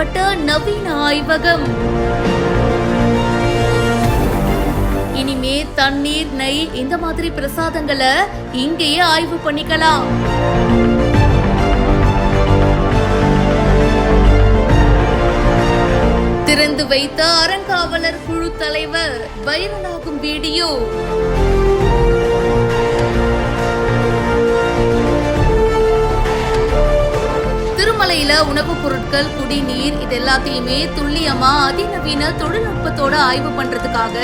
அமைக்கப்பட்ட நவீன ஆய்வகம். இனிமே தண்ணீர், நெய் இந்த மாதிரி பிரசாதங்களை இங்கேயே ஆய்வு பண்ணிக்கலாம். திறந்து வைத்த அறங்காவலர் குழு தலைவர் வைரலாகும் வீடியோ. திருமலையில உணவுப் பொருட்கள், குடிநீர் இது எல்லாத்தையுமே துல்லியமா அதிநவீன தொழில்நுட்பத்தோட ஆய்வு பண்றதுக்காக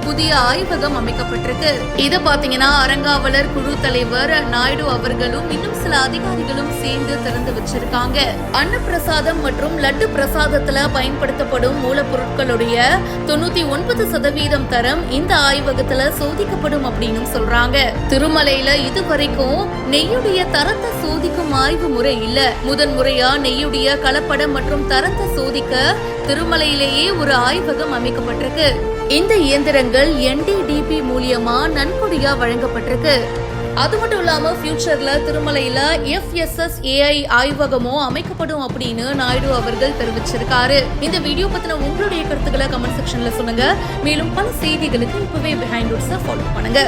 புதிய ஆய்வகம் அமைக்கப்பட்டிருக்கு. இத பாத்தீங்கன்னா அறங்காவலர் குழு தலைவர் நாயுடு அவர்களும் இன்னும் சில அதிகாரிகளும் சேர்ந்து திறந்து வச்சிருக்காங்க. அன்னப்பிரசாதம் மற்றும் லட்டு பிரசாதத்துல பயன்படுத்தப்படும் மூலப்பொருட்களுடைய 99% தரம் இந்த ஆய்வகத்துல சோதிக்கப்படும் அப்படின்னு சொல்றாங்க. திருமலையில இதுவரைக்கும் நெய்யுடைய தரத்தை சோதிக்கும் ஆய்வு முறை இல்ல. முதன்முறையா நெய்யுடைய கலப்படம் மற்றும் தரத்தை சோதிக்க திருமலையிலேயே ஒரு ஆய்வகம் அமைக்கப்பட்டிருக்கு. இந்த இயந்திரங்கள் NDDP மூலியமா நன்கொடையா வழங்கப்பட்டிருக்கு. அது மட்டும் இல்லாம ஃபியூச்சர்ல திருமலையில FSSAI ஆய்வகமும் அமைக்கப்படும் அப்படின்னு நாயுடு அவர்கள் தெரிவிச்சிருக்காரு. இந்த வீடியோ பத்தின உங்களுடைய கருத்துக்களை கமெண்ட் செக்ஷன்ல சொல்லுங்க. மேலும் பல செய்திகளுக்கு இப்பவே பிஹைண்ட் ரூட்ஸை ஃபாலோ பண்ணுங்க.